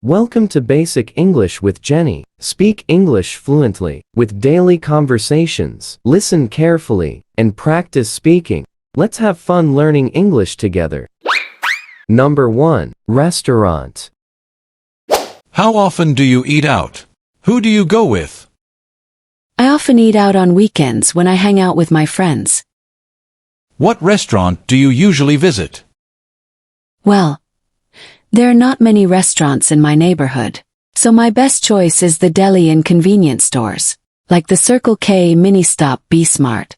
Welcome to Basic English with Jenny. Speak English fluently, with daily conversations. Listen carefully, and practice speaking. Let's have fun learning English together. Number 1. Restaurant. How often do you eat out? Who do you go with? I often eat out on weekends when I hang out with my friends. What restaurant do you usually visit? Well, there are not many restaurants in my neighborhood, so my best choice is the deli and convenience stores, like the Circle K Mini Stop B Smart.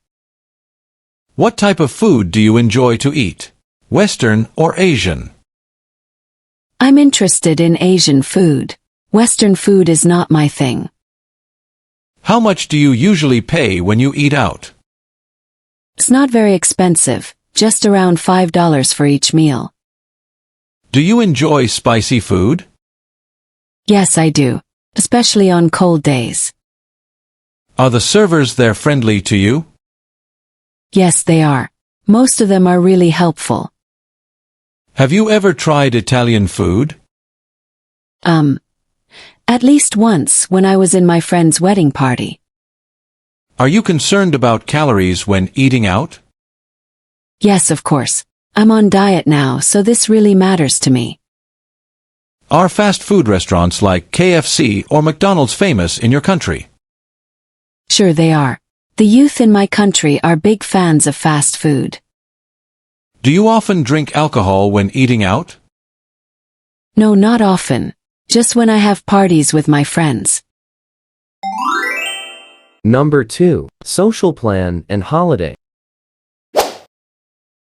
What type of food do you enjoy to eat? Western or Asian? I'm interested in Asian food. Western food is not my thing. How much do you usually pay when you eat out? It's not very expensive, just around $5 for each meal. Do you enjoy spicy food? Yes, I do, especially on cold days. Are the servers there friendly to you? Yes, they are. Most of them are really helpful. Have you ever tried Italian food? At least once when I was in my friend's wedding party. Are you concerned about calories when eating out? Yes, of course. I'm on diet now, so this really matters to me. Are fast food restaurants like KFC or McDonald's famous in your country? Sure they are. The youth in my country are big fans of fast food. Do you often drink alcohol when eating out? No, not often. Just when I have parties with my friends. Number 2. Social plan and holiday.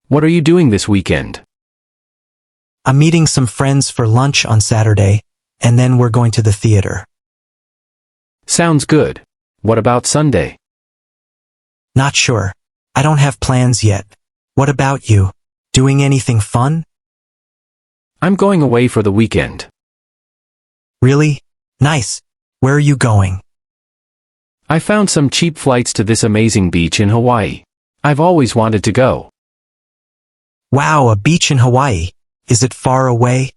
What are you doing this weekend? I'm meeting some friends for lunch on Saturday, and then we're going to the theater. Sounds good. What about Sunday? Not sure. I don't have plans yet. What about you? Doing anything fun? I'm going away for the weekend. Really? Nice. Where are you going? I found some cheap flights to this amazing beach in Hawaii. I've always wanted to go. Wow, a beach in Hawaii. Is it far away?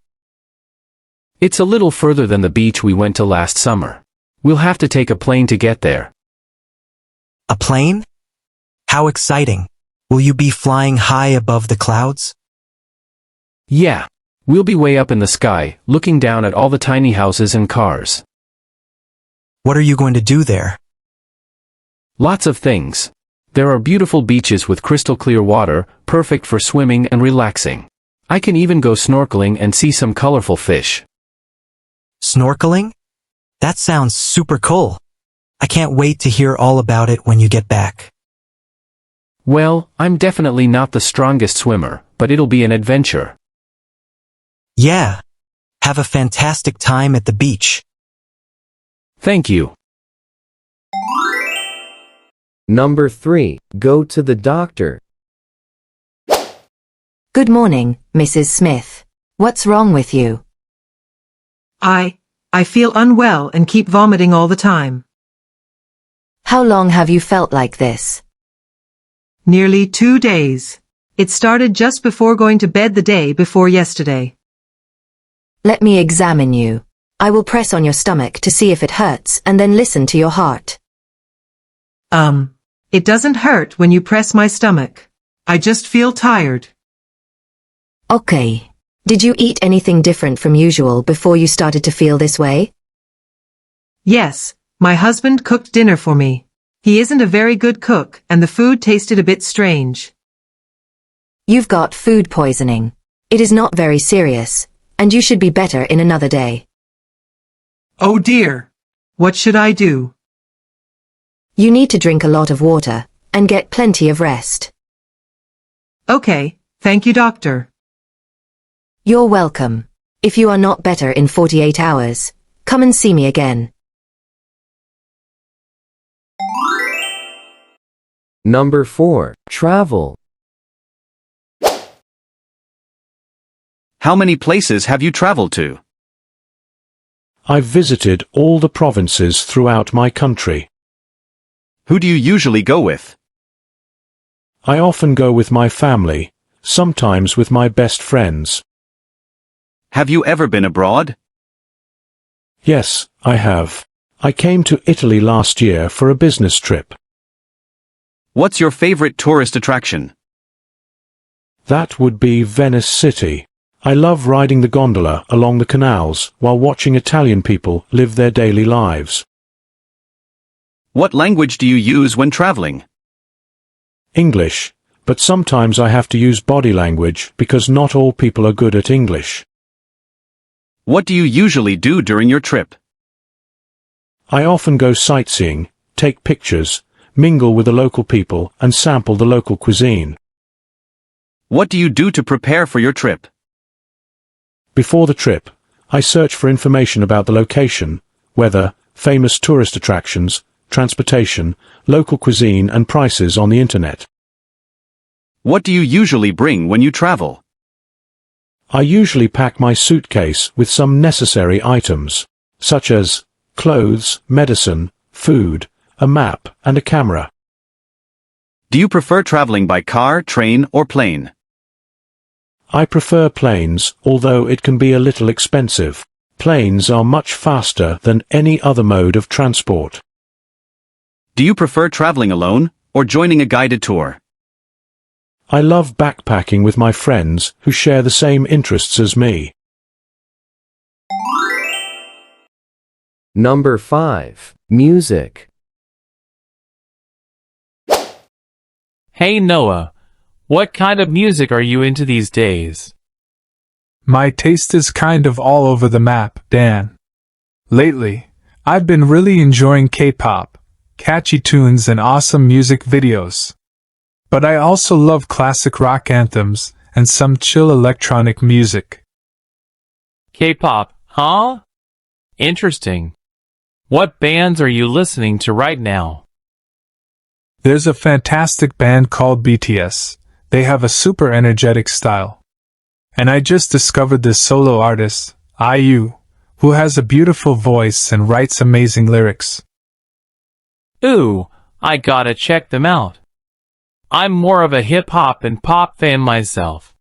It's a little further than the beach we went to last summer. We'll have to take a plane to get there. A plane? How exciting. Will you be flying high above the clouds? Yeah. We'll be way up in the sky, looking down at all the tiny houses and cars. What are you going to do there? Lots of things. There are beautiful beaches with crystal clear water, perfect for swimming and relaxing. I can even go snorkeling and see some colorful fish. Snorkeling? That sounds super cool. I can't wait to hear all about it when you get back. Well, I'm definitely not the strongest swimmer, but it'll be an adventure. Yeah. Have a fantastic time at the beach. Thank you. Number 3. Go to the doctor. Good morning, Mrs. Smith. What's wrong with you? I feel unwell and keep vomiting all the time. How long have you felt like this? Nearly 2 days. It started just before going to bed the day before yesterday. Let me examine you. I will press on your stomach to see if it hurts and then listen to your heart. It doesn't hurt when you press my stomach. I just feel tired. Okay. Did you eat anything different from usual before you started to feel this way? Yes, my husband cooked dinner for me. He isn't a very good cook and the food tasted a bit strange. You've got food poisoning. It is not very serious, and you should be better in another day. Oh dear. What should I do? You need to drink a lot of water and get plenty of rest. Okay, thank you, doctor. You're welcome. If you are not better in 48 hours, come and see me again. Number 4. Travel. How many places have you traveled to? I've visited all the provinces throughout my country. Who do you usually go with? I often go with my family, sometimes with my best friends. Have you ever been abroad? Yes, I have. I came to Italy last year for a business trip. What's your favorite tourist attraction? That would be Venice City. I love riding the gondola along the canals while watching Italian people live their daily lives. What language do you use when traveling? English, but sometimes I have to use body language because not all people are good at English. What do you usually do during your trip? I often go sightseeing, take pictures, mingle with the local people and sample the local cuisine. What do you do to prepare for your trip? Before the trip, I search for information about the location, weather, famous tourist attractions, transportation, local cuisine and prices on the internet. What do you usually bring when you travel? I usually pack my suitcase with some necessary items, such as clothes, medicine, food, a map, and a camera. Do you prefer traveling by car, train, or plane? I prefer planes, although it can be a little expensive. Planes are much faster than any other mode of transport. Do you prefer traveling alone, or joining a guided tour? I love backpacking with my friends who share the same interests as me. Number 5. Music. Hey Noah, what kind of music are you into these days? My taste is kind of all over the map, Dan. Lately, I've been really enjoying K-pop, catchy tunes and awesome music videos. But I also love classic rock anthems and some chill electronic music. K-pop, huh? Interesting. What bands are you listening to right now? There's a fantastic band called BTS. They have a super energetic style. And I just discovered this solo artist, IU, who has a beautiful voice and writes amazing lyrics. Ooh, I gotta check them out. I'm more of a hip-hop and pop fan myself.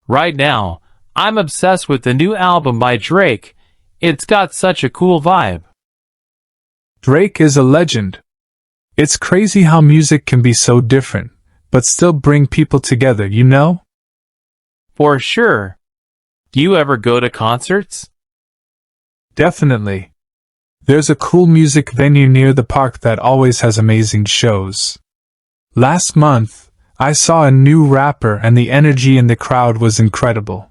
Right now, I'm obsessed with the new album by Drake. It's got such a cool vibe. Drake is a legend. It's crazy how music can be so different, but still bring people together, you know? For sure. Do you ever go to concerts? Definitely. There's a cool music venue near the park that always has amazing shows. Last month, I saw a new rapper and the energy in the crowd was incredible.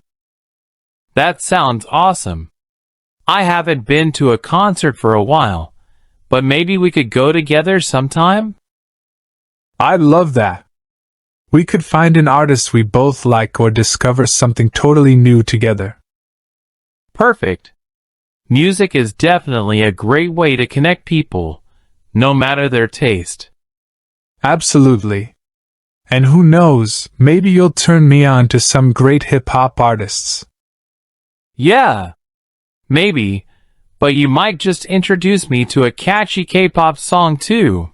That sounds awesome. I haven't been to a concert for a while, but maybe we could go together sometime? I'd love that. We could find an artist we both like or discover something totally new together. Perfect. Music is definitely a great way to connect people, no matter their taste. Absolutely. And who knows, maybe you'll turn me on to some great hip-hop artists. Yeah, maybe, but you might just introduce me to a catchy K-pop song too.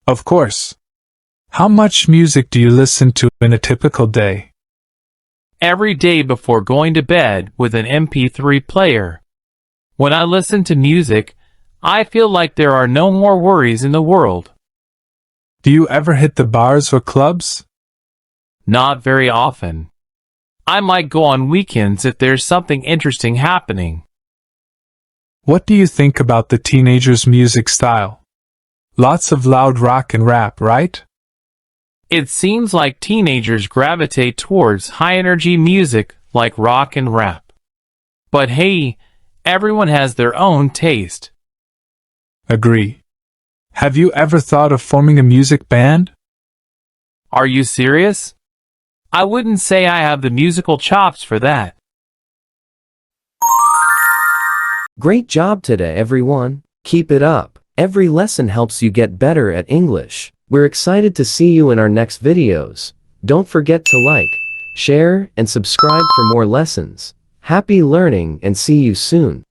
Of course. How much music do you listen to in a typical day? Every day before going to bed with an MP3 player. When I listen to music, I feel like there are no more worries in the world. Do you ever hit the bars or clubs? Not very often. I might go on weekends if there's something interesting happening. What do you think about the teenagers' music style? Lots of loud rock and rap, right? It seems like teenagers gravitate towards high-energy music like rock and rap. But hey, everyone has their own taste. Agree. Have you ever thought of forming a music band? Are you serious? I wouldn't say I have the musical chops for that. Great job today, everyone. Keep it up. Every lesson helps you get better at English. We're excited to see you in our next videos. Don't forget to like, share, and subscribe for more lessons. Happy learning and see you soon.